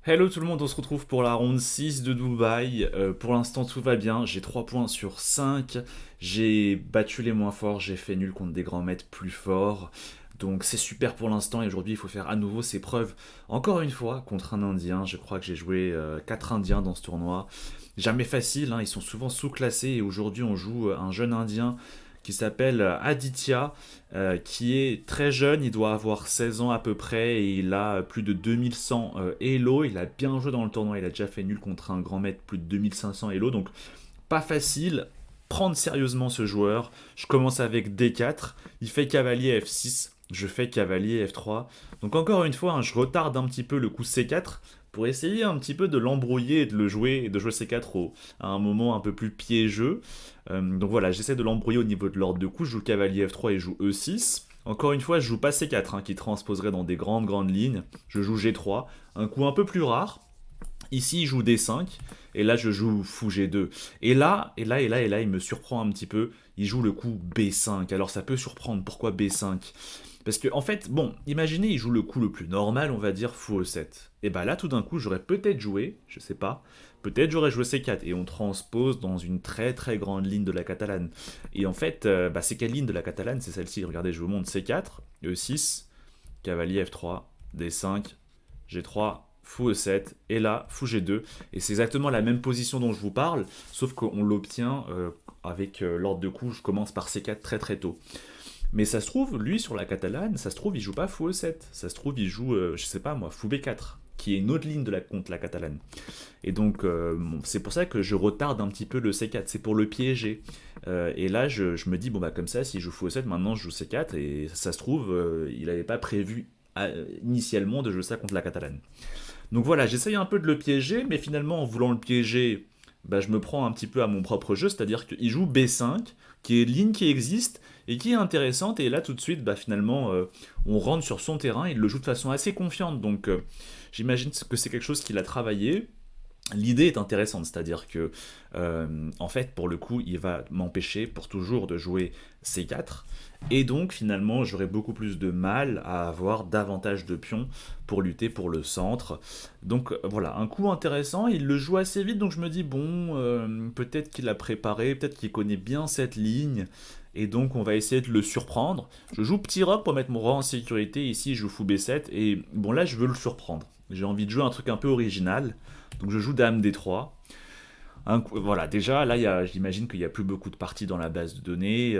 Hello tout le monde, on se retrouve pour la ronde 6 de Dubaï. Pour l'instant tout va bien, j'ai 3 points sur 5. J'ai battu les moins forts, j'ai fait nul contre des grands maîtres plus forts. Donc c'est super pour l'instant et aujourd'hui il faut faire à nouveau ses preuves. Encore une fois contre un Indien, je crois que j'ai joué 4 Indiens dans ce tournoi. Jamais facile, hein, ils sont souvent sous-classés et aujourd'hui on joue un jeune Indien qui s'appelle Aditya, qui est très jeune, il doit avoir 16 ans à peu près, et il a plus de 2100 Elo, il a bien joué dans le tournoi, il a déjà fait nul contre un grand maître, plus de 2500 Elo, donc pas facile, prendre sérieusement ce joueur. Je commence avec D4, il fait cavalier F6, je fais cavalier F3, donc encore une fois, hein, je retarde un petit peu le coup C4, pour essayer un petit peu de l'embrouiller et de le jouer, et de jouer C4 à un moment un peu plus piégeux. Donc voilà, j'essaie de l'embrouiller au niveau de l'ordre de coups. Je joue cavalier F3 et je joue E6. Encore une fois, je joue pas C4, hein, qui transposerait dans des grandes lignes. Je joue G3, un coup un peu plus rare. Ici, il joue D5, et là, je joue fou G2. Et là, il me surprend un petit peu. Il joue le coup B5. Alors, ça peut surprendre. Pourquoi B5? Parce que, en fait, bon, imaginez, il joue le coup le plus normal, on va dire fou E7. Et bah là, tout d'un coup, j'aurais peut-être joué, je sais pas, peut-être j'aurais joué C4, et on transpose dans une très grande ligne de la catalane. Et en fait, c'est quelle ligne de la catalane? C'est celle-ci. Regardez, je vous montre C4, E6, cavalier F3, D5, G3, fou E7, et là, fou G2. Et c'est exactement la même position dont je vous parle, sauf qu'on l'obtient avec l'ordre de coups, je commence par C4 très tôt. Mais ça se trouve, lui, sur la catalane, ça se trouve, il joue pas fou E7. Ça se trouve, il joue, je sais pas moi, fou B4, qui est une autre ligne contre la catalane. Et donc, bon, c'est pour ça que je retarde un petit peu le C4. C'est pour le piéger. Et là, je me dis, bon, bah, comme ça, si je joue fou E7, maintenant je joue C4. Et ça se trouve, il n'avait pas prévu initialement de jouer ça contre la catalane. Donc voilà, j'essaye un peu de le piéger, mais finalement, en voulant le piéger, bah, je me prends un petit peu à mon propre jeu, c'est-à-dire qu'il joue B5, qui est une ligne qui existe et qui est intéressante, et là tout de suite, bah, finalement, on rentre sur son terrain, il le joue de façon assez confiante, donc j'imagine que c'est quelque chose qu'il a travaillé. L'idée est intéressante, c'est-à-dire que, en fait, pour le coup, il va m'empêcher pour toujours de jouer C4, et donc finalement, j'aurai beaucoup plus de mal à avoir davantage de pions pour lutter pour le centre. Donc voilà, un coup intéressant, il le joue assez vite, donc je me dis, bon, peut-être qu'il a préparé, peut-être qu'il connaît bien cette ligne, et donc on va essayer de le surprendre. Je joue petit roc pour mettre mon roi en sécurité, ici je joue fou B7, et bon là je veux le surprendre. J'ai envie de jouer un truc un peu original, donc je joue Dame D3. Voilà, déjà, là, j'imagine qu'il n'y a plus beaucoup de parties dans la base de données.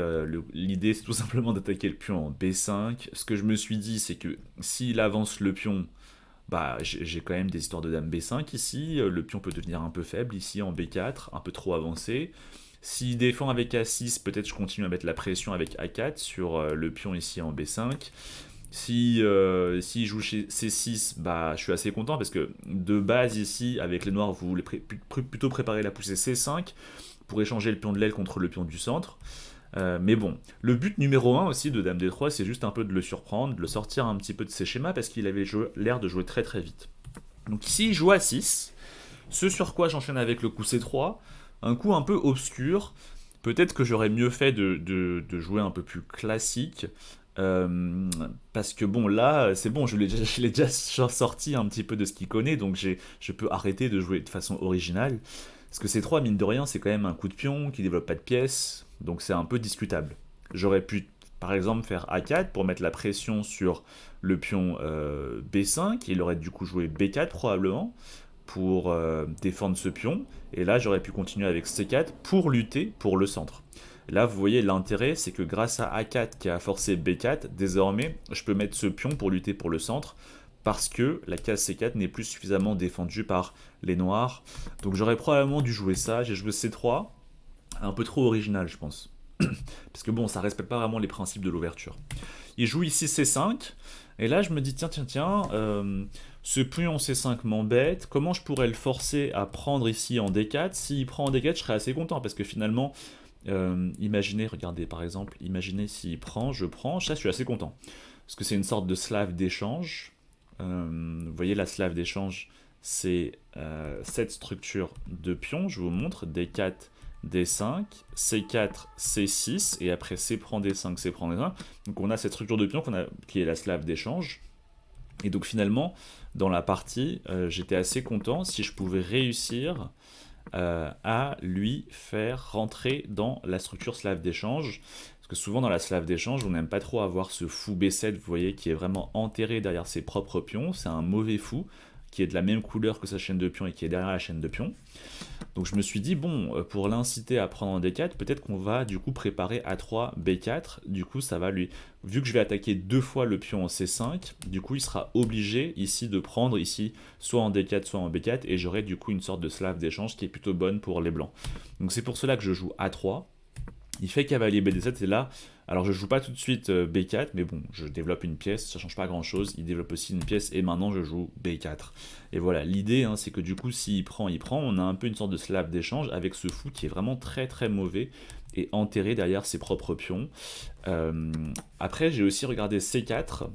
L'idée, c'est tout simplement d'attaquer le pion en B5. Ce que je me suis dit, c'est que s'il avance le pion, bah, j'ai quand même des histoires de Dame B5 ici. Le pion peut devenir un peu faible ici en B4, un peu trop avancé. S'il défend avec A6, peut-être je continue à mettre la pression avec A4 sur le pion ici en B5. Si joue chez C6, bah, je suis assez content parce que de base ici, avec les noirs, vous voulez plutôt préparer la poussée C5 pour échanger le pion de l'aile contre le pion du centre. Mais bon, le but numéro un aussi de Dame D3, c'est juste un peu de le surprendre, de le sortir un petit peu de ses schémas parce qu'il avait l'air de jouer très vite. Donc ici, il joue à 6, ce sur quoi j'enchaîne avec le coup C3, un coup un peu obscur. Peut-être que j'aurais mieux fait de jouer un peu plus classique. Parce que bon, là, c'est bon, je l'ai déjà sorti un petit peu de ce qu'il connaît, donc je peux arrêter de jouer de façon originale. Parce que C3, mine de rien, c'est quand même un coup de pion qui développe pas de pièces, donc c'est un peu discutable. J'aurais pu, par exemple, faire A4 pour mettre la pression sur le pion B5, il aurait du coup joué B4 probablement, pour défendre ce pion, et là j'aurais pu continuer avec C4 pour lutter pour le centre. Là, vous voyez, l'intérêt, c'est que grâce à A4 qui a forcé B4, désormais, je peux mettre ce pion pour lutter pour le centre, parce que la case C4 n'est plus suffisamment défendue par les noirs. Donc j'aurais probablement dû jouer ça. J'ai joué C3, un peu trop original, je pense. Parce que bon, ça respecte pas vraiment les principes de l'ouverture. Il joue ici C5, et là je me dis, tiens, ce pion C5 m'embête, comment je pourrais le forcer à prendre ici en D4? S'il prend en D4, je serais assez content, parce que finalement, imaginez, regardez par exemple, imaginez s'il prend, je prends, ça je suis assez content. Parce que c'est une sorte de slave d'échange. Vous voyez la slave d'échange, c'est cette structure de pions, je vous montre, D4, D5, C4, C6, et après C prend D5, C prend D5. Donc on a cette structure de pion qui est la slave d'échange. Et donc finalement, dans la partie, j'étais assez content si je pouvais réussir à lui faire rentrer dans la structure slave d'échange. Parce que souvent dans la slave d'échange, on n'aime pas trop avoir ce fou B7, vous voyez, qui est vraiment enterré derrière ses propres pions. C'est un mauvais fou qui est de la même couleur que sa chaîne de pions et qui est derrière la chaîne de pions. Donc je me suis dit, bon, pour l'inciter à prendre en D4, peut-être qu'on va du coup préparer A3, B4. Du coup, ça va lui... Vu que je vais attaquer 2 fois le pion en C5, du coup, il sera obligé ici de prendre ici soit en D4, soit en B4, et j'aurai du coup une sorte de slave d'échange qui est plutôt bonne pour les blancs. Donc c'est pour cela que je joue A3. Il fait cavalier BD7 et là, alors je joue pas tout de suite B4, mais bon, je développe une pièce, ça change pas grand chose, il développe aussi une pièce et maintenant je joue B4. Et voilà, l'idée c'est que du coup s'il prend, il prend, on a un peu une sorte de slave d'échange avec ce fou qui est vraiment très très mauvais et enterré derrière ses propres pions. Après j'ai aussi regardé C4,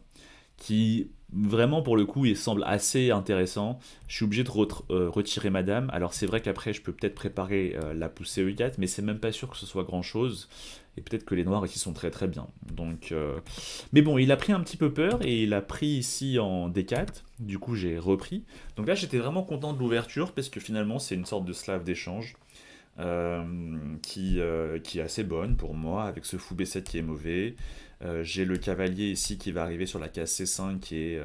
qui vraiment pour le coup il semble assez intéressant. Je suis obligé de retirer madame. Alors c'est vrai qu'après je peux peut-être préparer la poussée E4, mais c'est même pas sûr que ce soit grand chose. Et peut-être que les noirs ici sont très très bien. Donc, mais bon, il a pris un petit peu peur et il a pris ici en D4. Du coup j'ai repris. Donc là j'étais vraiment content de l'ouverture parce que finalement c'est une sorte de slave d'échange. Qui est assez bonne pour moi, avec ce fou B7 qui est mauvais. J'ai le cavalier ici qui va arriver sur la case C5 qui est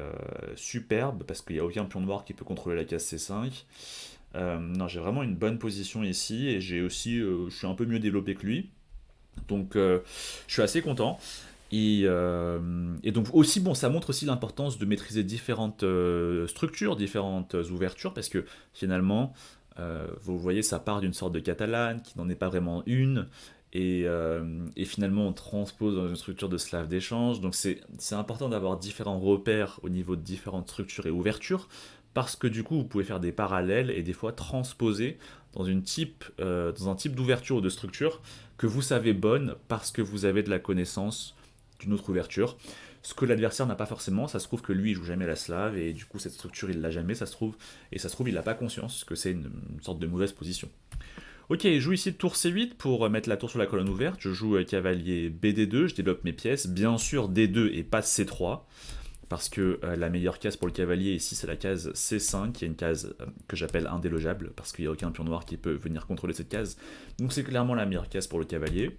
superbe, parce qu'il n'y a aucun pion noir qui peut contrôler la case C5. Non, j'ai vraiment une bonne position ici, et j'ai aussi, je suis un peu mieux développé que lui. Donc je suis assez content. Et donc aussi, bon, ça montre aussi l'importance de maîtriser différentes structures, différentes ouvertures, parce que finalement, vous voyez, ça part d'une sorte de catalane qui n'en est pas vraiment une, et finalement on transpose dans une structure de slave d'échange. Donc c'est important d'avoir différents repères au niveau de différentes structures et ouvertures, parce que du coup vous pouvez faire des parallèles et des fois transposer dans un type d'ouverture ou de structure que vous savez bonne parce que vous avez de la connaissance d'une autre ouverture. Ce que l'adversaire n'a pas forcément, ça se trouve que lui il joue jamais la slave et du coup cette structure il l'a jamais, ça se trouve, et ça se trouve il n'a pas conscience que c'est une sorte de mauvaise position. Ok, je joue ici tour C8 pour mettre la tour sur la colonne ouverte, je joue cavalier BD2, je développe mes pièces, bien sûr D2 et pas C3, parce que la meilleure case pour le cavalier ici c'est la case C5, qui est une case que j'appelle indélogeable, parce qu'il n'y a aucun pion noir qui peut venir contrôler cette case, donc c'est clairement la meilleure case pour le cavalier.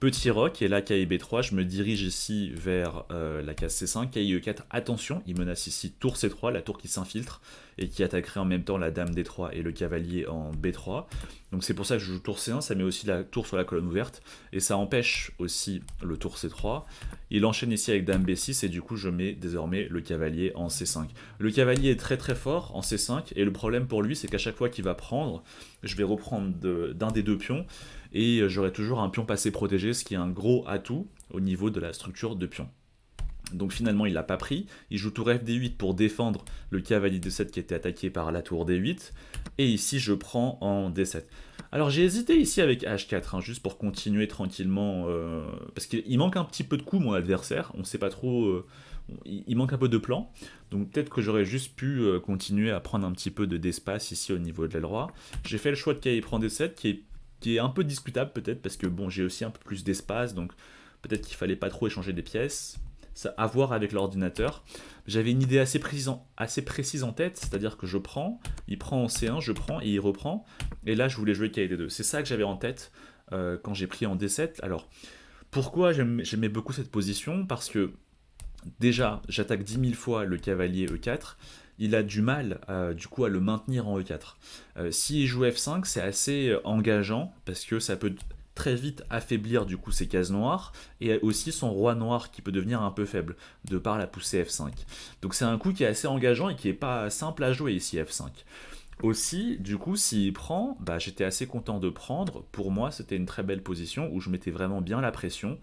Petit roc, et là caille B3, je me dirige ici vers la case C5, caille E4, attention, il menace ici tour C3, la tour qui s'infiltre, et qui attaquerait en même temps la dame D3 et le cavalier en B3. Donc c'est pour ça que je joue tour C1, ça met aussi la tour sur la colonne ouverte, et ça empêche aussi le tour C3. Il enchaîne ici avec dame B6, et du coup je mets désormais le cavalier en C5. Le cavalier est très très fort en C5, et le problème pour lui c'est qu'à chaque fois qu'il va prendre, je vais reprendre d'un des deux pions, et j'aurai toujours un pion passé protégé, ce qui est un gros atout au niveau de la structure de pion. Donc finalement il l'a pas pris, il joue tour FD8 pour défendre le cavalier D7 qui était attaqué par la tour D8, et ici je prends en D7. Alors j'ai hésité ici avec H4, juste pour continuer tranquillement, parce qu'il manque un petit peu de coups mon adversaire, on sait pas trop, il manque un peu de plan, donc peut-être que j'aurais juste pu continuer à prendre un petit peu d'espace ici au niveau de l'aile roi. J'ai fait le choix de K prend D7 qui est un peu discutable peut-être, parce que bon j'ai aussi un peu plus d'espace, donc peut-être qu'il fallait pas trop échanger des pièces. Ça à voir avec l'ordinateur. J'avais une idée assez précise en tête, c'est-à-dire que je prends, il prend en C1, je prends et il reprend, et là je voulais jouer KD2. C'est ça que j'avais en tête quand j'ai pris en D7. Alors, pourquoi j'aimais beaucoup cette position? Parce que déjà, j'attaque 10 000 fois le cavalier E4, il a du mal du coup à le maintenir en E4. S'il joue F5, c'est assez engageant, parce que ça peut très vite affaiblir du coup ses cases noires, et aussi son roi noir qui peut devenir un peu faible, de par la poussée F5. Donc c'est un coup qui est assez engageant et qui est pas simple à jouer ici F5. Aussi, du coup, s'il prend, j'étais assez content de prendre. Pour moi, c'était une très belle position où je mettais vraiment bien la pression.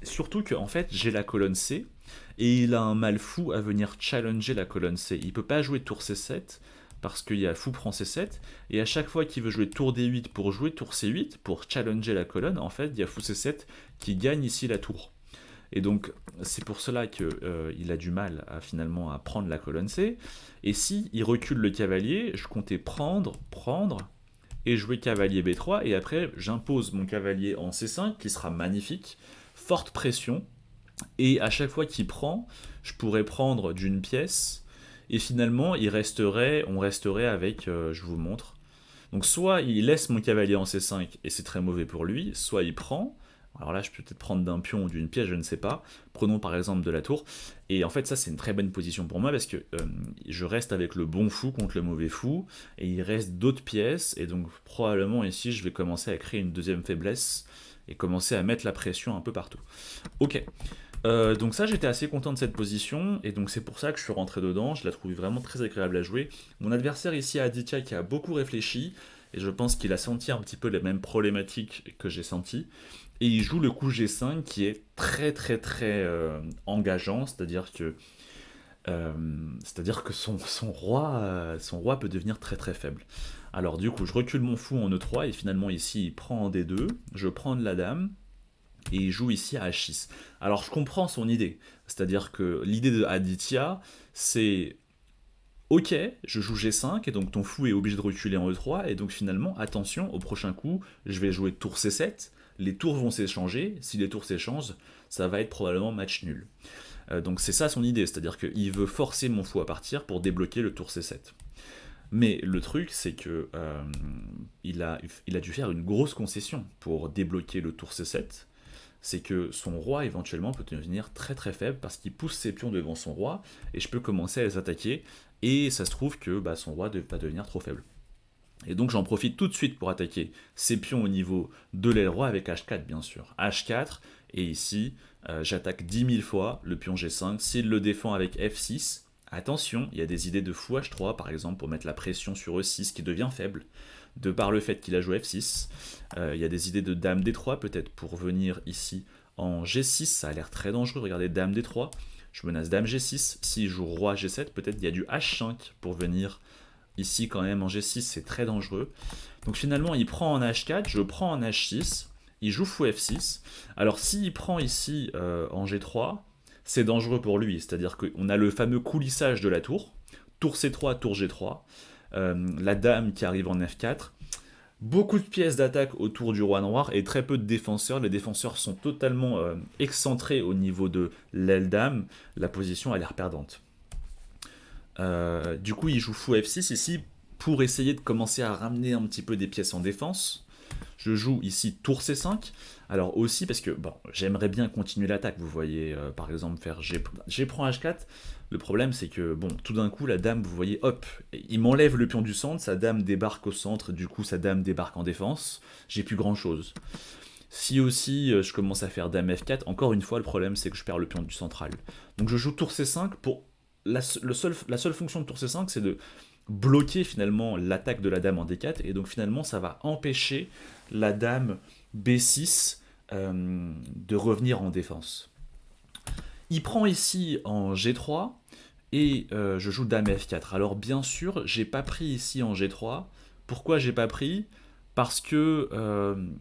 Surtout que, en fait, j'ai la colonne C et il a un mal fou à venir challenger la colonne C. Il peut pas jouer tour C7 parce qu'il y a fou prend C7, et à chaque fois qu'il veut jouer tour D8 pour jouer tour C8, pour challenger la colonne, en fait, il y a fou C7 qui gagne ici la tour. Et donc, c'est pour cela qu'il a du mal finalement à prendre la colonne C. Et si il recule le cavalier, je comptais prendre, et jouer cavalier B3, et après, j'impose mon cavalier en C5, qui sera magnifique, forte pression, Et à chaque fois qu'il prend, je pourrais prendre d'une pièce, et finalement, on resterait avec, je vous montre. Donc soit il laisse mon cavalier en C5, et c'est très mauvais pour lui, soit il prend, alors là je peux peut-être prendre d'un pion ou d'une pièce, je ne sais pas, prenons par exemple de la tour, et en fait ça c'est une très bonne position pour moi, parce que je reste avec le bon fou contre le mauvais fou, et il reste d'autres pièces, et donc probablement ici je vais commencer à créer une deuxième faiblesse, et commencer à mettre la pression un peu partout. Ok, donc ça j'étais assez content de cette position et donc c'est pour ça que je suis rentré dedans, je la trouvais vraiment très agréable à jouer. Mon adversaire ici Aditya qui a beaucoup réfléchi et je pense qu'il a senti un petit peu les mêmes problématiques que j'ai senti et il joue le coup G5 qui est très engageant, euh, c'est-à-dire que son roi peut devenir très faible. Alors du coup je recule mon fou en E3 et finalement ici il prend en D2, je prends de la dame et il joue ici à H6. Alors je comprends son idée, c'est-à-dire que l'idée de Aditya, c'est ok, je joue G5 et donc ton fou est obligé de reculer en E3 et donc finalement, attention, au prochain coup, je vais jouer tour C7, les tours vont s'échanger, si les tours s'échangent, ça va être probablement match nul. Donc c'est ça son idée, c'est-à-dire qu'il veut forcer mon fou à partir pour débloquer le tour C7. Mais le truc, c'est que il a dû faire une grosse concession pour débloquer le tour C7, c'est que son roi éventuellement peut devenir très faible parce qu'il pousse ses pions devant son roi et je peux commencer à les attaquer et ça se trouve que son roi va devenir trop faible. Et donc j'en profite tout de suite pour attaquer ses pions au niveau de l'aile roi avec H4 bien sûr. H4 et ici j'attaque 10 000 fois le pion G5. S'il le défend avec F6, attention, il y a des idées de fou H3 par exemple pour mettre la pression sur E6 qui devient faible de par le fait qu'il a joué F6. Il y a des idées de Dame D3 peut-être pour venir ici en G6, ça a l'air très dangereux, regardez Dame D3, je menace Dame G6, s'il joue Roi G7, peut-être il y a du H5 pour venir ici quand même en G6, c'est très dangereux. Donc finalement il prend en H4, je prends en H6, il joue Fou F6, alors s'il prend ici en G3, c'est dangereux pour lui, c'est-à-dire qu'on a le fameux coulissage de la tour, tour C3, tour G3, la dame qui arrive en F4, beaucoup de pièces d'attaque autour du roi noir et très peu de défenseurs. Les défenseurs sont totalement excentrés au niveau de l'aile dame. La position a l'air perdante. Du coup, il joue fou F6 ici pour essayer de commencer à ramener un petit peu des pièces en défense. Je joue ici tour C5. Alors aussi parce que bon, j'aimerais bien continuer l'attaque. Vous voyez, par exemple, faire G prend H4. Le problème, c'est que bon, tout d'un coup, la dame, vous voyez, hop, il m'enlève le pion du centre, sa dame débarque au centre, du coup, sa dame débarque en défense. J'ai plus grand chose. Si aussi je commence à faire dame F4, encore une fois, le problème, c'est que je perds le pion du central. Donc je joue tour C5 pour. La seule fonction de tour C5, c'est de bloquer finalement l'attaque de la dame en D4 et donc finalement ça va empêcher la dame B6 de revenir en défense. Il prend ici en G3 et je joue dame F4. Alors bien sûr, j'ai pas pris ici en G3. Pourquoi j'ai pas pris? Parce que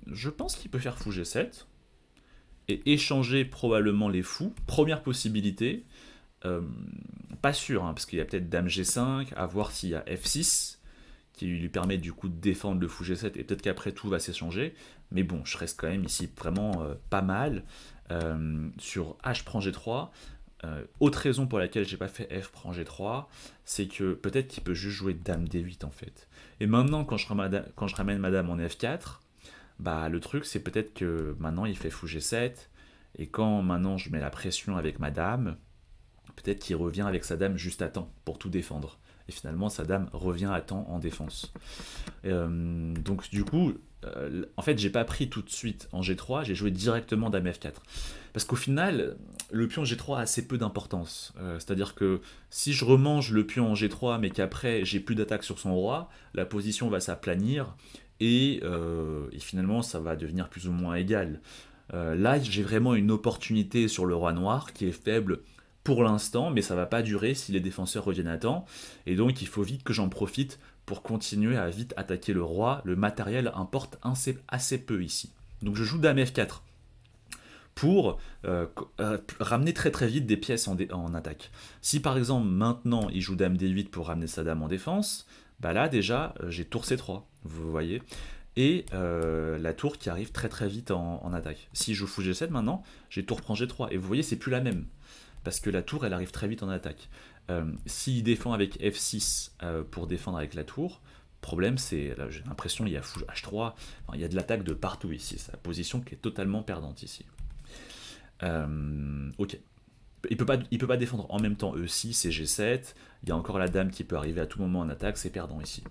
je pense qu'il peut faire fou G7 et échanger probablement les fous. Première possibilité. Euh, Pas sûr, hein, parce qu'il y a peut-être dame G5, à voir s'il y a F6, qui lui permet du coup de défendre le fou G7, et peut-être qu'après tout va s'échanger, mais bon, je reste quand même ici vraiment pas mal. Sur H prend G3, autre raison pour laquelle j'ai pas fait F prend G3, c'est que peut-être qu'il peut juste jouer dame D8 en fait. Et maintenant, quand je ramène madame en F4, bah le truc c'est peut-être que maintenant il fait fou G7, et quand maintenant je mets la pression avec madame, peut-être qu'il revient avec sa dame juste à temps pour tout défendre. Et finalement, sa dame revient à temps en défense. Donc du coup, en fait, j'ai pas pris tout de suite en G3, j'ai joué directement dame F4. Parce qu'au final, le pion G3 a assez peu d'importance. C'est-à-dire que si je remange le pion en G3, mais qu'après j'ai plus d'attaque sur son roi, la position va s'aplanir et finalement ça va devenir plus ou moins égal. Là, j'ai vraiment une opportunité sur le roi noir qui est faible pour l'instant, mais ça va pas durer si les défenseurs reviennent à temps. Et donc, il faut vite que j'en profite pour continuer à vite attaquer le roi. Le matériel importe assez peu ici. Donc, je joue dame F4 pour ramener très vite des pièces en attaque. Si par exemple maintenant il joue dame D8 pour ramener sa dame en défense, bah là déjà j'ai tour C3, vous voyez. et la tour qui arrive très très vite en attaque. Si je joue fou G7 maintenant, j'ai tour prend G3, et vous voyez c'est plus la même, parce que la tour elle arrive très vite en attaque. S'il défend avec F6 pour défendre avec la tour, problème c'est, là j'ai l'impression il y a fou H3, enfin, il y a de l'attaque de partout ici, c'est la position qui est totalement perdante ici. Ok. Il peut pas défendre en même temps E6 et G7, il y a encore la dame qui peut arriver à tout moment en attaque, c'est perdant ici.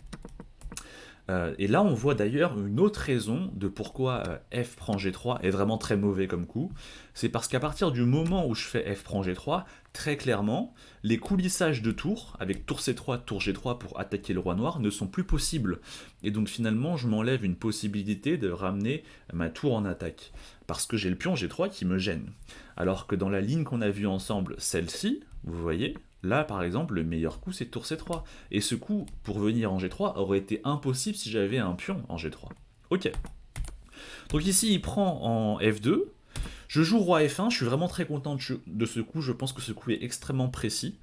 Et là, on voit d'ailleurs une autre raison de pourquoi F prend G3 est vraiment très mauvais comme coup. C'est parce qu'à partir du moment où je fais F prend G3, très clairement, les coulissages de tour, avec tour C3, tour G3 pour attaquer le roi noir, ne sont plus possibles. Et donc finalement, je m'enlève une possibilité de ramener ma tour en attaque. Parce que j'ai le pion G3 qui me gêne. Alors que dans la ligne qu'on a vue ensemble, celle-ci, vous voyez, là, par exemple, le meilleur coup, c'est tour C3. Et ce coup, pour venir en G3, aurait été impossible si j'avais un pion en G3. Ok. Donc ici, il prend en F2. Je joue roi F1, je suis vraiment très content de ce coup, je pense que ce coup est extrêmement précis.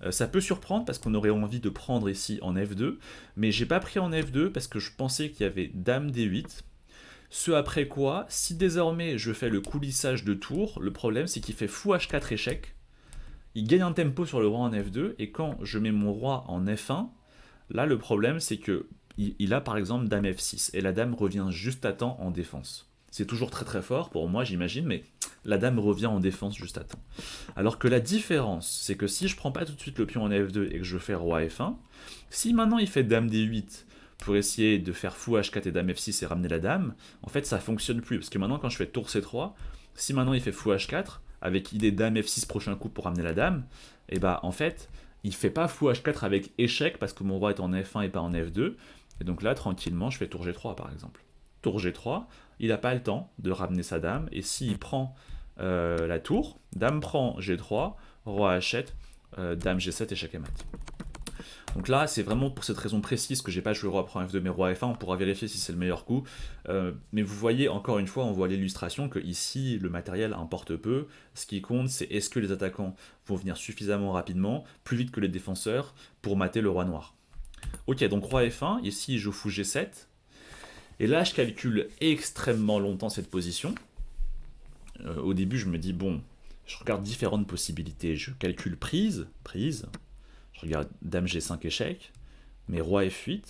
Ça peut surprendre parce qu'on aurait envie de prendre ici en F2, mais j'ai pas pris en F2 parce que je pensais qu'il y avait dame D8. Ce après quoi, si désormais je fais le coulissage de tour, le problème c'est qu'il fait fou H4 échec, il gagne un tempo sur le roi en F2, et quand je mets mon roi en F1, là le problème c'est que il a par exemple dame F6, et la dame revient juste à temps en défense. C'est toujours très très fort pour moi j'imagine, mais la dame revient en défense juste à temps. Alors que la différence, c'est que si je prends pas tout de suite le pion en F2 et que je fais roi F1, si maintenant il fait dame D8 pour essayer de faire fou H4 et dame F6 et ramener la dame, en fait ça fonctionne plus, parce que maintenant quand je fais tour C3, si maintenant il fait fou H4, avec idée dame F6 prochain coup pour ramener la dame, et bah en fait, il fait pas fou H4 avec échec parce que mon roi est en F1 et pas en F2, et donc là tranquillement je fais tour G3 par exemple. Tour G3, il n'a pas le temps de ramener sa dame, et s'il prend la tour, dame prend G3, roi H7, dame G7, échec et mat. Donc là, c'est vraiment pour cette raison précise que j'ai pas joué roi prend F2 mais roi F1, on pourra vérifier si c'est le meilleur coup. Mais vous voyez, encore une fois, on voit l'illustration que ici, le matériel importe peu. Ce qui compte, c'est est-ce que les attaquants vont venir suffisamment rapidement, plus vite que les défenseurs, pour mater le roi noir. Ok, donc roi F1, ici je joue fou G7. Et là, je calcule extrêmement longtemps cette position. Au début, je me dis, bon, je regarde différentes possibilités. Je calcule prise. Je regarde dame G5 échec, mais roi F8,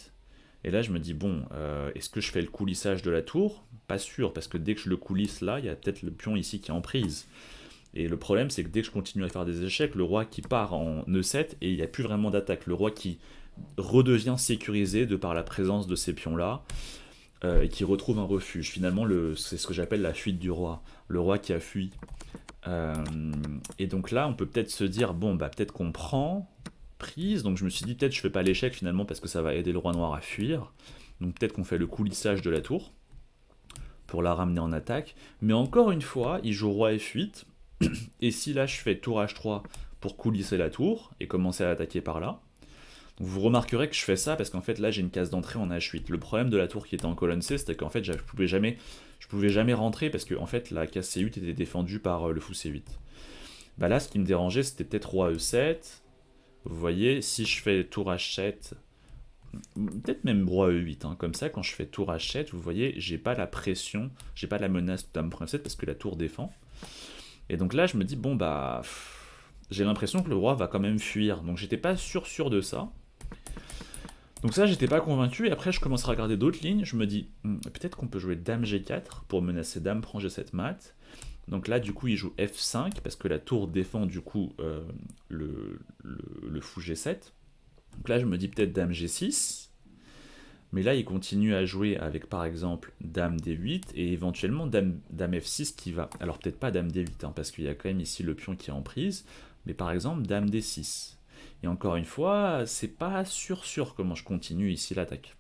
et là je me dis bon, est-ce que je fais le coulissage de la tour? Pas sûr, parce que dès que je le coulisse là, il y a peut-être le pion ici qui est en prise. Et le problème c'est que dès que je continue à faire des échecs, le roi qui part en E7 et il n'y a plus vraiment d'attaque. Le roi qui redevient sécurisé de par la présence de ces pions là, et qui retrouve un refuge. Finalement, c'est ce que j'appelle la fuite du roi. Le roi qui a fui. Et donc là, on peut peut-être se dire, bon, bah peut-être qu'on prend prise, donc je me suis dit peut-être je fais pas l'échec finalement parce que ça va aider le roi noir à fuir, donc peut-être qu'on fait le coulissage de la tour pour la ramener en attaque, mais encore une fois il joue roi F8, et si là je fais tour H3 pour coulisser la tour et commencer à attaquer par là, donc vous remarquerez que je fais ça parce qu'en fait là j'ai une case d'entrée en H8. Le problème de la tour qui était en colonne C, c'était qu'en fait je pouvais jamais rentrer parce que en fait la case C8 était défendue par le fou C8. Bah là ce qui me dérangeait c'était peut-être roi E7. Vous voyez, si je fais tour H7, peut-être même roi E8, hein, comme ça, quand je fais tour H7, vous voyez, j'ai pas la pression, j'ai pas la menace de dame prend 7 parce que la tour défend. Et donc là, je me dis, bon bah, j'ai l'impression que le roi va quand même fuir, donc j'étais pas sûr de ça. Donc ça, j'étais pas convaincu, et après je commence à regarder d'autres lignes, je me dis, peut-être qu'on peut jouer dame G4 pour menacer dame prend G7 mat. Donc là, du coup, il joue F5 parce que la tour défend du coup le fou G7. Donc là, je me dis peut-être dame G6. Mais là, il continue à jouer avec par exemple dame D8 et éventuellement dame F6 qui va. Alors peut-être pas dame D8 hein, parce qu'il y a quand même ici le pion qui est en prise. Mais par exemple dame D6. Et encore une fois, c'est pas sûr comment je continue ici l'attaque.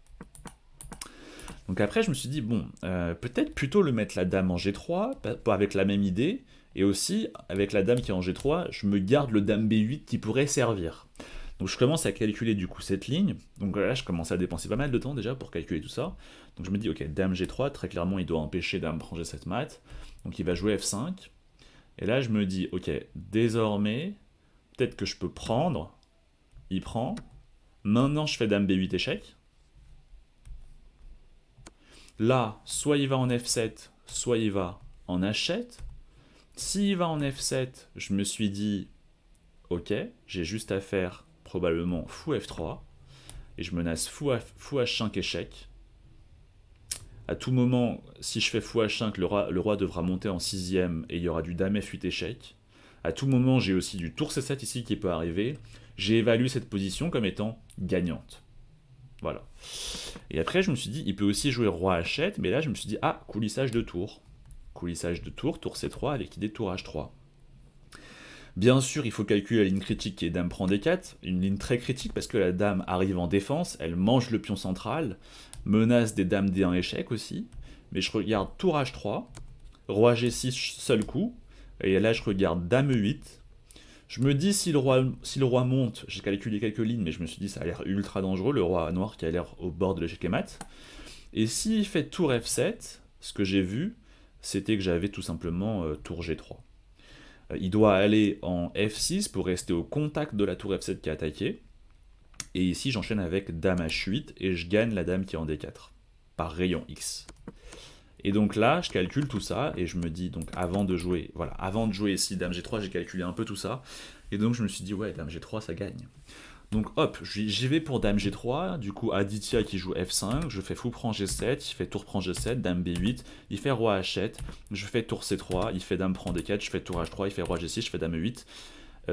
Donc après, je me suis dit, bon, peut-être plutôt le mettre la dame en G3, pas avec la même idée, et aussi, avec la dame qui est en G3, je me garde le dame B8 qui pourrait servir. Donc je commence à calculer du coup cette ligne, donc là je commence à dépenser pas mal de temps déjà pour calculer tout ça. Donc je me dis, ok, dame G3, très clairement il doit empêcher dame prend G7 mat, donc il va jouer F5, et là je me dis, ok, désormais, peut-être que je peux prendre, il prend, maintenant je fais dame B8 échec. Là, soit il va en F7, soit il va en H7. S'il va en F7, je me suis dit, ok, j'ai juste à faire probablement fou F3, et je menace fou H5 échec. À tout moment, si je fais fou H5, le roi devra monter en 6ème, et il y aura du dame F8 échec. À tout moment, j'ai aussi du tour C7 ici qui peut arriver. J'ai évalué cette position comme étant gagnante. Voilà. Et après, je me suis dit, il peut aussi jouer roi H7, mais là, je me suis dit, ah, coulissage de tour. Coulissage de tour, tour C3 avec idée tour H3. Bien sûr, il faut calculer la ligne critique qui est dame prend D4, une ligne très critique parce que la dame arrive en défense, elle mange le pion central, menace des dames D1 échec aussi, mais je regarde tour H3, roi G6 seul coup, et là je regarde dame E8. Je me dis si le roi monte, j'ai calculé quelques lignes, mais je me suis dit ça a l'air ultra dangereux, le roi noir qui a l'air au bord de l'échec et mat. Et s'il fait tour F7, ce que j'ai vu, c'était que j'avais tout simplement tour G3. Il doit aller en F6 pour rester au contact de la tour F7 qui est attaquée. Et ici, j'enchaîne avec dame H8 et je gagne la dame qui est en D4 par rayon X. Et donc là, je calcule tout ça et je me dis, donc avant de jouer ici dame G3, j'ai calculé un peu tout ça. Et donc je me suis dit, ouais, dame G3, ça gagne. Donc hop, j'y vais pour dame G3, du coup Aditya qui joue F5, je fais fou prend G7, il fait tour prend G7, dame B8, il fait roi H7, je fais tour C3, il fait dame prend D4, je fais tour H3, il fait roi G6, je fais dame E8.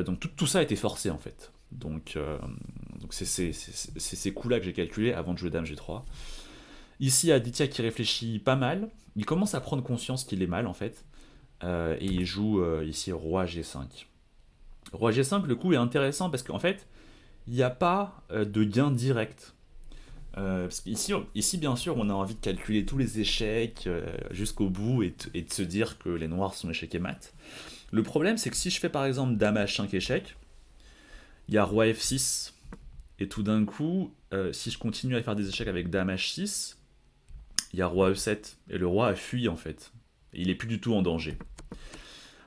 Donc tout ça a été forcé en fait. Donc c'est ces coups-là que j'ai calculés avant de jouer dame G3. Ici Aditya qui réfléchit pas mal, il commence à prendre conscience qu'il est mal en fait, et il joue ici roi G5. Roi G5, le coup est intéressant parce qu'en fait, il n'y a pas de gain direct. Parce qu'ici, bien sûr, on a envie de calculer tous les échecs jusqu'au bout et de se dire que les noirs sont échecs et mat. Le problème, c'est que si je fais par exemple dame H5 échec, il y a roi F6, et tout d'un coup, si je continue à faire des échecs avec dame H6, il y a roi E7, et le roi a fui en fait. Et il est plus du tout en danger.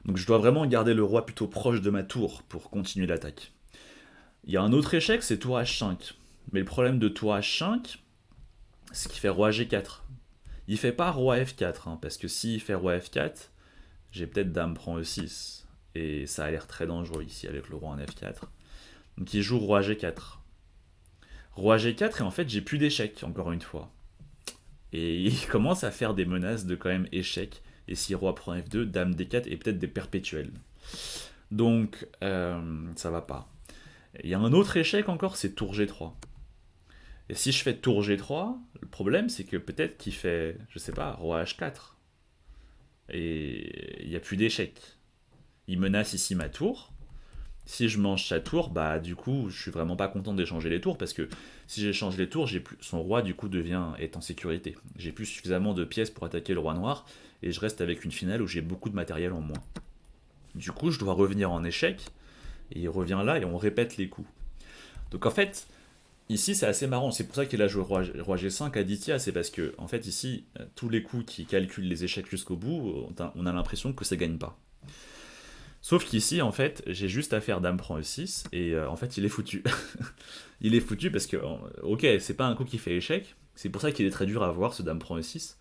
Donc je dois vraiment garder le roi plutôt proche de ma tour pour continuer l'attaque. Il y a un autre échec, c'est tour H5. Mais le problème de tour H5, c'est qu'il fait roi G4. Il fait pas roi F4, hein, parce que s'il fait roi F4, j'ai peut-être dame prend E6. Et ça a l'air très dangereux ici avec le roi en F4. Donc il joue roi G4. Roi G4 et en fait j'ai plus d'échecs, encore une fois. Et il commence à faire des menaces de quand même échec. Et si roi prend F2, dame D4 et peut-être des perpétuels. Donc ça va pas. Il y a un autre échec encore, c'est tour G3. Et si je fais tour G3, le problème c'est que peut-être qu'il fait, je sais pas, roi H4. Et il n'y a plus d'échec. Il menace ici ma tour. Si je mange sa tour, bah du coup, je suis vraiment pas content d'échanger les tours parce que si j'échange les tours, son roi du coup est en sécurité. J'ai plus suffisamment de pièces pour attaquer le roi noir et je reste avec une finale où j'ai beaucoup de matériel en moins. Du coup, je dois revenir en échec et il revient là et on répète les coups. Donc en fait, ici c'est assez marrant, c'est pour ça qu'il a joué roi G5 Aditya, c'est parce que en fait ici, tous les coups qui calculent les échecs jusqu'au bout, on a l'impression que ça gagne pas. Sauf qu'ici, en fait, j'ai juste à faire dame prend E6, et en fait, il est foutu. Il est foutu parce que, ok, c'est pas un coup qui fait échec, c'est pour ça qu'il est très dur à voir ce dame prend E6,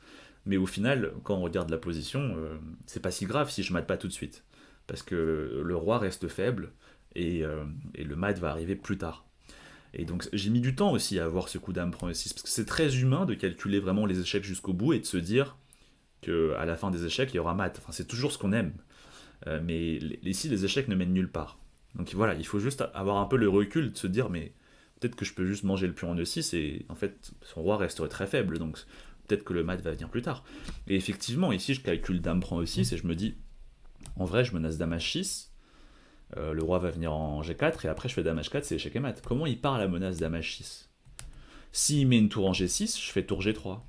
mais au final, quand on regarde la position, c'est pas si grave si je mate pas tout de suite. Parce que le roi reste faible, et le mat va arriver plus tard. Et donc j'ai mis du temps aussi à avoir ce coup dame prend E6, parce que c'est très humain de calculer vraiment les échecs jusqu'au bout et de se dire qu'à la fin des échecs, il y aura mat. Enfin, c'est toujours ce qu'on aime. Mais ici, les échecs ne mènent nulle part. Donc voilà, il faut juste avoir un peu le recul de se dire, mais peut-être que je peux juste manger le pion en E6 et en fait, son roi resterait très faible, donc peut-être que le mat va venir plus tard. Et effectivement, ici, je calcule dame prend E6 et je me dis, en vrai, je menace dame H6, le roi va venir en G4 et après je fais dame H4, c'est échec et mat. Comment il part la menace dame H6? S'il met une tour en G6, je fais tour G3.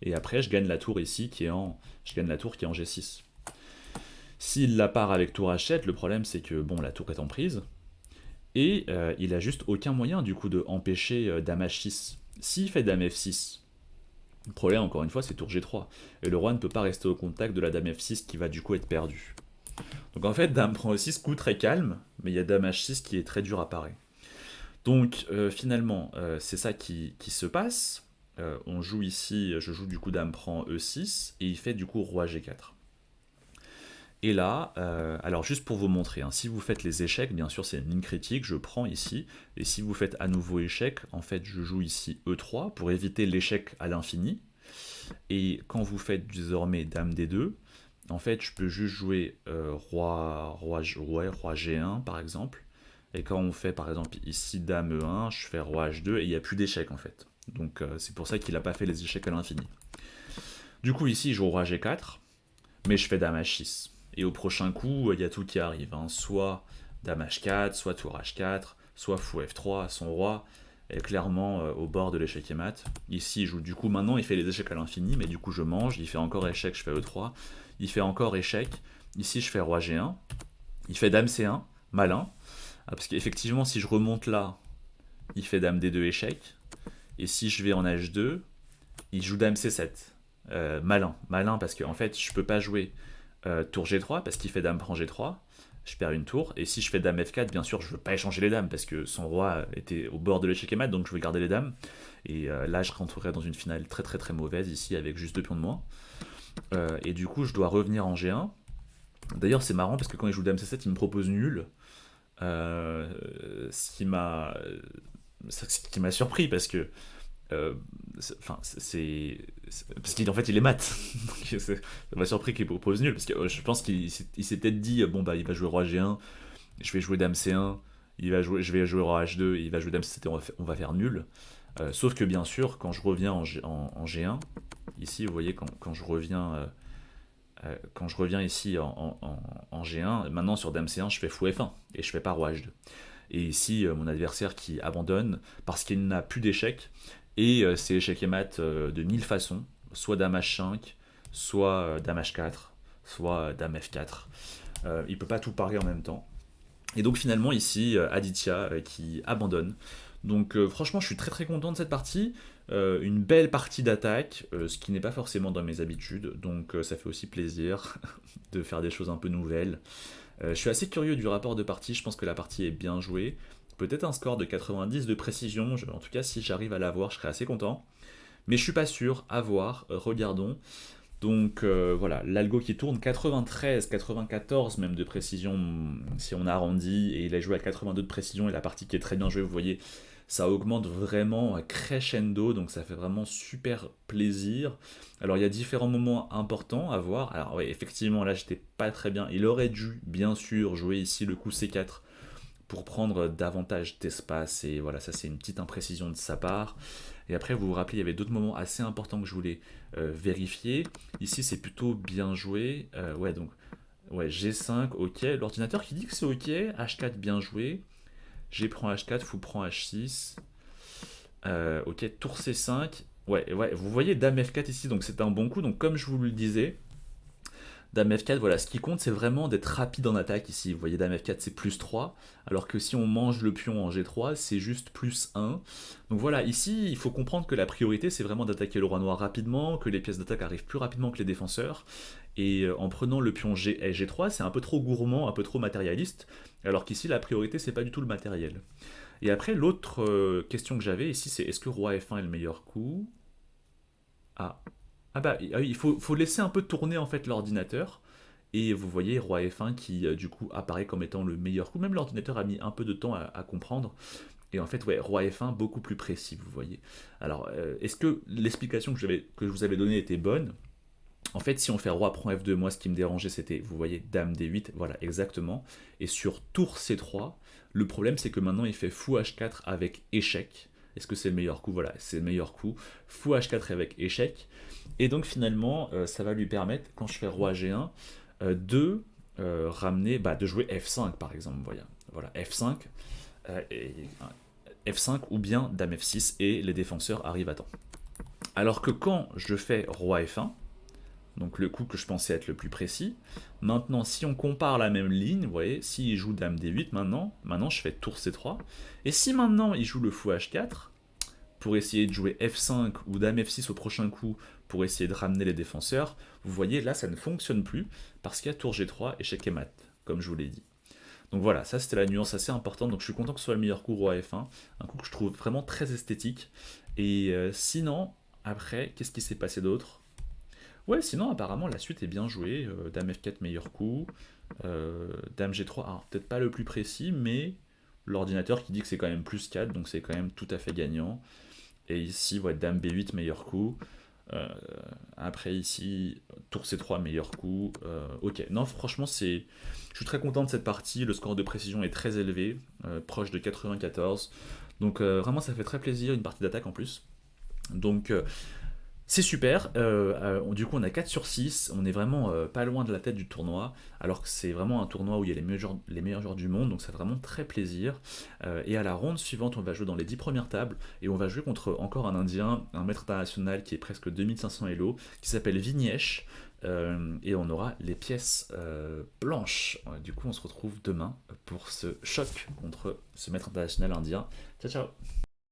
Et après, je gagne la tour ici je gagne la tour qui est en G6. S'il la part avec tour H7, le problème c'est que bon, la tour est en prise, et il a juste aucun moyen du coup de empêcher dame H6. S'il fait dame F6, le problème encore une fois c'est tour G3, et le roi ne peut pas rester au contact de la dame F6 qui va du coup être perdue. Donc en fait dame prend E6, coup très calme, mais il y a dame H6 qui est très dur à parer. Donc finalement c'est ça qui se passe. on joue ici, je joue du coup dame prend E6, et il fait du coup roi G4. Et là, alors juste pour vous montrer, hein, si vous faites les échecs, bien sûr c'est une ligne critique, je prends ici, et si vous faites à nouveau échec, en fait je joue ici E3 pour éviter l'échec à l'infini, et quand vous faites désormais dame D2, en fait je peux juste jouer roi G1 par exemple, et quand on fait par exemple ici dame E1, je fais roi H2, et il n'y a plus d'échec en fait. Donc c'est pour ça qu'il n'a pas fait les échecs à l'infini. Du coup ici je joue roi G4, mais je fais dame H6. Et au prochain coup, il y a tout qui arrive, hein. Soit dame H4, soit tour H4, soit fou F3, son roi est clairement au bord de l'échec et mat. Ici, il joue du coup, maintenant il fait les échecs à l'infini, mais du coup je mange, il fait encore échec, je fais E3, il fait encore échec, ici je fais roi G1, il fait dame C1, malin, parce qu'effectivement si je remonte là, il fait dame D2 échec, et si je vais en H2, il joue dame C7. Malin, malin parce qu'en fait je peux pas jouer tour G3 parce qu'il fait dame prend G3, je perds une tour, et si je fais dame F4, bien sûr je veux pas échanger les dames parce que son roi était au bord de l'échec et mat, donc je veux garder les dames, et là je rentrerai dans une finale très très très mauvaise ici avec juste 2 pions de moins, et du coup je dois revenir en G1. D'ailleurs c'est marrant parce que quand il joue dame C7 il me propose nul, ce qui m'a surpris parce que enfin, parce qu'en fait il est mat. Donc, ça m'a surpris qu'il propose nul parce que je pense qu'il s'est peut-être dit bon bah il va jouer roi G1, je vais jouer dame C1, je vais jouer roi H2, il va jouer dame C7 et on va faire nul. Sauf que bien sûr quand je reviens en G1, ici vous voyez quand je reviens ici en G1, maintenant sur dame C1 je fais fou F1 et je fais pas roi H2. Et ici, mon adversaire qui abandonne parce qu'il n'a plus d'échecs. Et c'est échec et mat de 1000 façons. Soit dame H5, soit dame H4, soit dame F4. Il ne peut pas tout parler en même temps. Et donc finalement ici, Aditya qui abandonne. Donc franchement, je suis très très content de cette partie. Une belle partie d'attaque, ce qui n'est pas forcément dans mes habitudes. Donc ça fait aussi plaisir de faire des choses un peu nouvelles. Je suis assez curieux du rapport de partie, je pense que la partie est bien jouée. Peut-être un score de 90 de précision, en tout cas si j'arrive à l'avoir, je serai assez content. Mais je suis pas sûr, à voir, regardons. Donc voilà, l'algo qui tourne 93, 94 même de précision si on arrondit, et il a joué à 82 de précision et la partie qui est très bien jouée, vous voyez, ça augmente vraiment crescendo, donc ça fait vraiment super plaisir. Alors il y a différents moments importants à voir. Alors oui, effectivement là j'étais pas très bien, il aurait dû bien sûr jouer ici le coup C4 pour prendre davantage d'espace, et voilà, ça c'est une petite imprécision de sa part. Et après, vous vous rappelez, il y avait d'autres moments assez importants que je voulais vérifier. Ici, c'est plutôt bien joué. Ouais, donc, ouais, G5, ok. L'ordinateur qui dit que c'est ok. H4, bien joué. G prend H4, fou prend H6. Ok, tour C5. Ouais, ouais, vous voyez Dame F4 ici, donc c'est un bon coup. Donc, comme je vous le disais, Dame F4, voilà, ce qui compte c'est vraiment d'être rapide en attaque ici. Vous voyez, Dame F4 c'est plus 3, alors que si on mange le pion en G3, c'est juste plus 1. Donc voilà, ici il faut comprendre que la priorité c'est vraiment d'attaquer le roi noir rapidement, que les pièces d'attaque arrivent plus rapidement que les défenseurs. Et en prenant le pion G3, c'est un peu trop gourmand, un peu trop matérialiste, alors qu'ici la priorité c'est pas du tout le matériel. Et après, l'autre question que j'avais ici, c'est est-ce que roi F1 est le meilleur coup? Ah, ah bah il faut laisser un peu tourner en fait l'ordinateur, et vous voyez roi F1 qui du coup apparaît comme étant le meilleur coup. Même l'ordinateur a mis un peu de temps à comprendre, et en fait ouais, roi F1 beaucoup plus précis, vous voyez. Alors est-ce que l'explication que je vous avais donnée était bonne? En fait, si on fait roi prend F2, moi ce qui me dérangeait c'était, vous voyez, dame D8, voilà exactement. Et sur tour C3, le problème c'est que maintenant il fait fou H4 avec échec. Est-ce que c'est le meilleur coup? Voilà, c'est le meilleur coup. Fou H4 avec échec. Et donc finalement, ça va lui permettre, quand je fais roi G1, de ramener, bah, de jouer F5 par exemple. Voilà, F5, F5 ou bien dame F6, et les défenseurs arrivent à temps. Alors que quand je fais roi F1, donc le coup que je pensais être le plus précis. Maintenant, si on compare la même ligne, vous voyez, s'il joue dame D8 maintenant je fais tour C3. Et si maintenant il joue le fou H4, pour essayer de jouer F5 ou dame F6 au prochain coup, pour essayer de ramener les défenseurs, vous voyez, là ça ne fonctionne plus, parce qu'il y a tour G3, échec et mat, comme je vous l'ai dit. Donc voilà, ça c'était la nuance assez importante, donc je suis content que ce soit le meilleur coup roi F1, un coup que je trouve vraiment très esthétique. Et sinon, Après, qu'est-ce qui s'est passé d'autre? Ouais, sinon, apparemment, la suite est bien jouée. Dame F4, meilleur coup. Dame G3, alors, peut-être pas le plus précis, mais l'ordinateur qui dit que c'est quand même plus 4, donc c'est quand même tout à fait gagnant. Et ici, ouais, Dame B8, meilleur coup. Euh, Après, ici, Tour C3, meilleur coup. Ok, non, franchement, je suis très content de cette partie. Le score de précision est très élevé, proche de 94. Donc, vraiment, ça fait très plaisir, une partie d'attaque en plus. Donc, c'est super. Du coup, on a 4 sur 6. On est vraiment pas loin de la tête du tournoi. Alors que c'est vraiment un tournoi où il y a les meilleurs joueurs du monde. Donc, ça fait vraiment très plaisir. Et à la ronde suivante, on va jouer dans les 10 premières tables. Et on va jouer contre encore un Indien, un maître international qui est presque 2500 Elo, qui s'appelle Vignesh. Et on aura les pièces blanches. Du coup, on se retrouve demain pour ce choc contre ce maître international indien. Ciao, ciao!